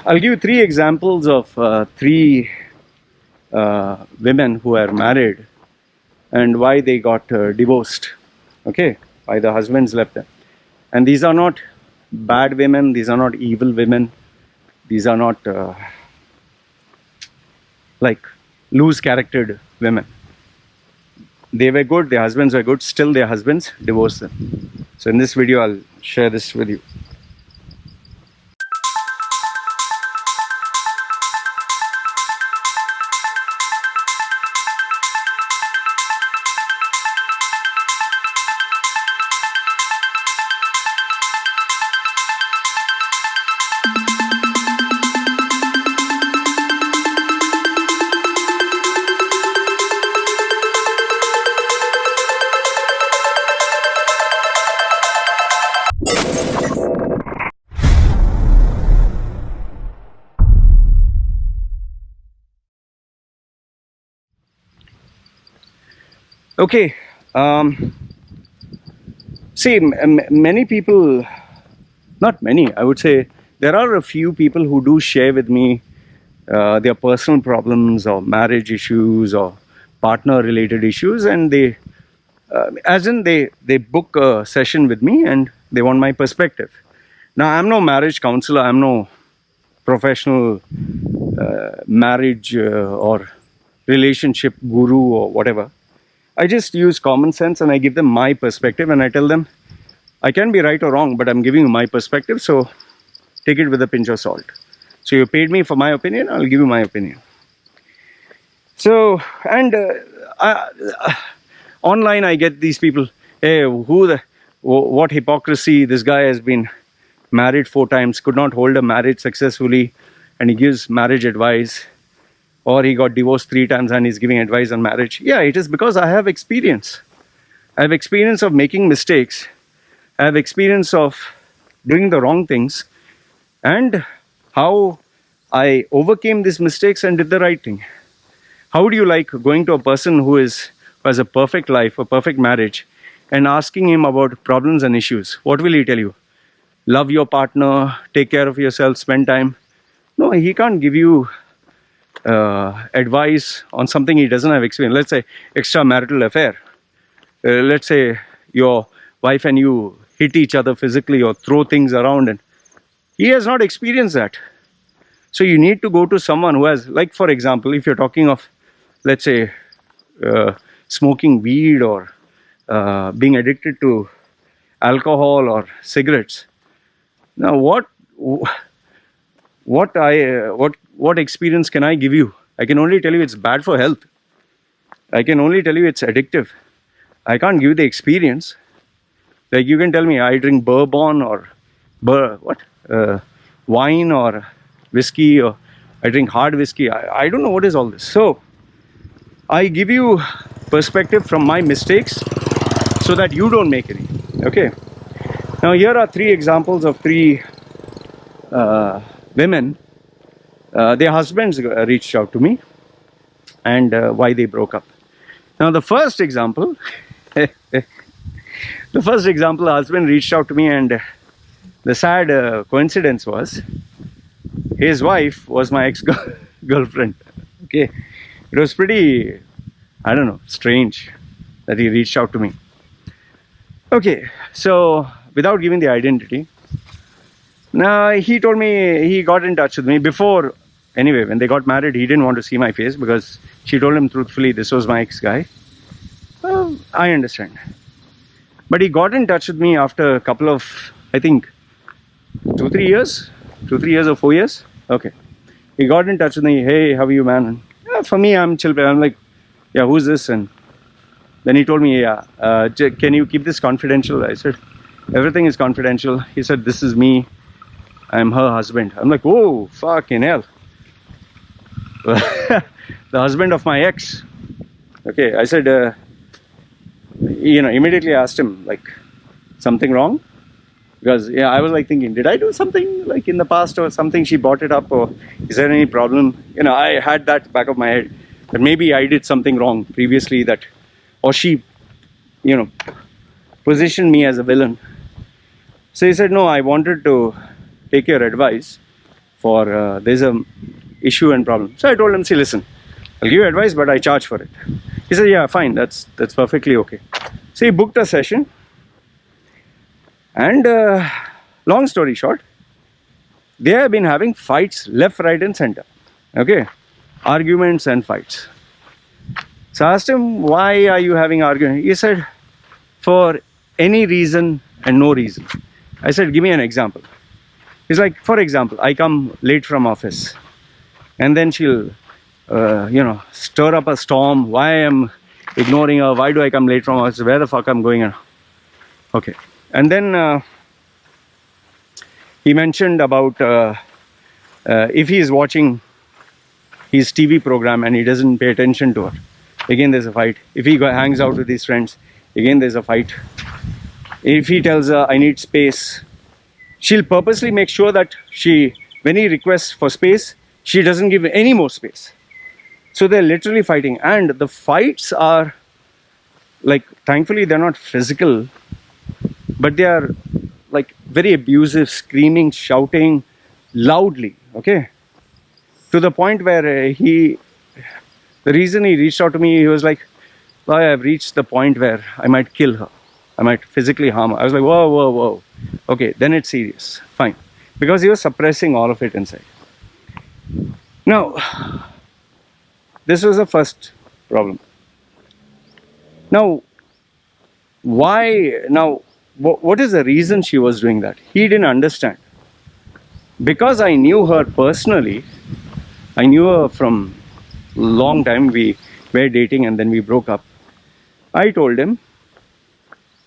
I'll give you three examples of three women who are married and why they got divorced. Okay, why the husbands left them. And these are not bad women, these are not evil women, these are not like loose charactered women. They were good, their husbands were good, still their husbands divorced them. So in this video I'll share this with you. Okay, see, many people, not many, I would say there are a few people who do share with me their personal problems or marriage issues or partner related issues, and they they book a session with me and they want my perspective. Now I'm no marriage counselor, I'm no professional marriage or relationship guru or whatever. I just use common sense and I give them my perspective, and I tell them I can be right or wrong, but I'm giving you my perspective, so take it with a pinch of salt. So you paid me for my opinion, I'll give you my opinion. So, and online I get these people, hey, what hypocrisy, this guy has been married 4 times, could not hold a marriage successfully, and he gives marriage advice. Or he got divorced 3 times and he's giving advice on marriage. Yeah, it is because I have experience. I have experience of making mistakes. I have experience of doing the wrong things and how I overcame these mistakes and did the right thing. How would you like going to a person who has a perfect life, a perfect marriage, and asking him about problems and issues? What will he tell you? Love your partner, take care of yourself, spend time. No, he can't give you advice on something he doesn't have experience. Let's say extramarital affair. Let's say your wife and you hit each other physically or throw things around, and he has not experienced that. So you need to go to someone who has, like for example, if you're talking of, let's say, smoking weed or being addicted to alcohol or cigarettes. Now what experience can I give you? I can only tell you it's bad for health. I can only tell you it's addictive. I can't give you the experience. Like you can tell me I drink bourbon or wine or whiskey, or I drink hard whiskey. I don't know what is all this. So I give you perspective from my mistakes so that you don't make any. Okay. Now here are 3 examples of 3 women. Their husbands reached out to me and why they broke up. Now the first example, the husband reached out to me, and the sad coincidence was his wife was my ex-girlfriend. Okay, it was pretty, I don't know, strange that he reached out to me. Okay, so without giving the identity, now he told me he got in touch with me before. Anyway, when they got married, he didn't want to see my face because she told him truthfully this was my ex-guy. Well, I understand. But he got in touch with me after a couple of, I think, 2-3 years? 2-3 years or 4 years? Okay. He got in touch with me, hey, how are you, man? And, yeah, for me, I'm chill. I'm like, yeah, who's this? And then he told me, yeah, can you keep this confidential? I said, everything is confidential. He said, this is me. I'm her husband. I'm like, oh, fucking hell. The husband of my ex. Okay, I said, immediately asked him, like, something wrong? Because, yeah, I was like thinking, did I do something like in the past or something? She brought it up, or is there any problem? I had that back of my head that maybe I did something wrong previously, that, or she, positioned me as a villain. So he said, no, I wanted to take your advice for there's a issue and problem. So I told him, see, listen, I'll give you advice, but I charge for it. He said, yeah, fine, that's perfectly okay. So he booked a session, and long story short, they have been having fights left, right, and center. Okay, arguments and fights. So I asked him, why are you having argument? He said, for any reason and no reason. I said, give me an example. He's like, for example, I come late from office, and then she'll, stir up a storm. Why I'm ignoring her? Why do I come late from office? Where the fuck I'm going? Okay. And then he mentioned about if he is watching his TV program and he doesn't pay attention to her, again there's a fight. If he hangs out with his friends, again there's a fight. If he tells her, I need space, she'll purposely make sure that when he requests for space, she doesn't give any more space. So they're literally fighting, and the fights are like, thankfully they're not physical, but they are like very abusive, screaming, shouting loudly, okay? To the point where the reason he reached out to me, he was like, well, I've reached the point where I might kill her. I might physically harm her. I was like, whoa, whoa, whoa. Okay, then it's serious. Fine. Because he was suppressing all of it inside. Now, this was the first problem. Now, why? Now, what is the reason she was doing that? He didn't understand. Because I knew her personally, I knew her from long time. We were dating and then we broke up. I told him,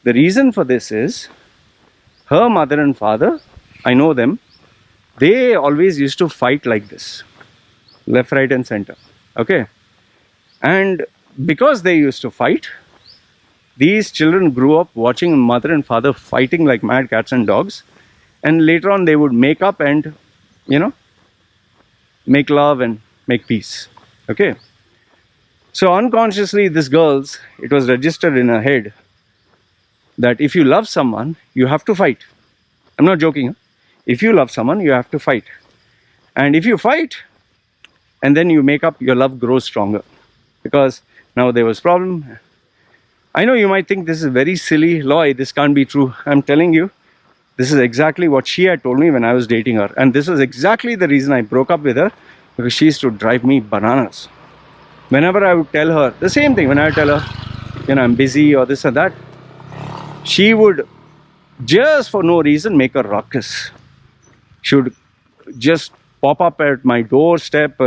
the reason for this is her mother and father, I know them, they always used to fight like this, left, right, and center. Okay? And because they used to fight, these children grew up watching mother and father fighting like mad cats and dogs. And later on, they would make up and, make love and make peace. Okay? So unconsciously, this girl's, it was registered in her head that if you love someone, you have to fight. I'm not joking. If you love someone, you have to fight. And if you fight, and then you make up, your love grows stronger. Because now there was problem. I know you might think this is very silly. Loy, this can't be true. I'm telling you, this is exactly what she had told me when I was dating her. And this was exactly the reason I broke up with her, because she used to drive me bananas. Whenever I would tell her, the same thing, when I would tell her, I'm busy or this or that, she would just for no reason make a ruckus. She would just pop up at my doorstep.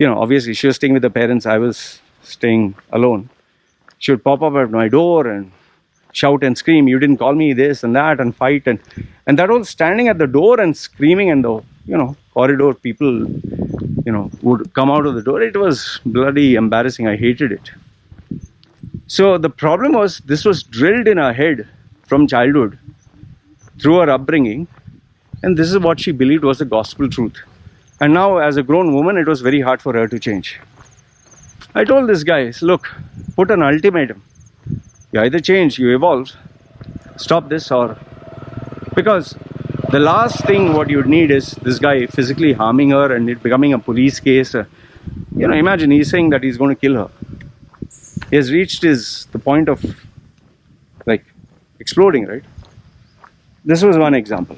Obviously she was staying with the parents, I was staying alone. She would pop up at my door and shout and scream, you didn't call me, this and that, and fight. And that whole standing at the door and screaming, and the corridor people would come out of the door. It was bloody embarrassing. I hated it. So the problem was, this was drilled in her head from childhood through her upbringing, and this is what she believed was the gospel truth. And now as a grown woman, it was very hard for her to change. I told this guy, look, put an ultimatum. You either change, you evolve, stop this, or... Because the last thing what you'd need is this guy physically harming her and it becoming a police case. Imagine he's saying that he's going to kill her. He has reached the point of exploding, right? This was one example.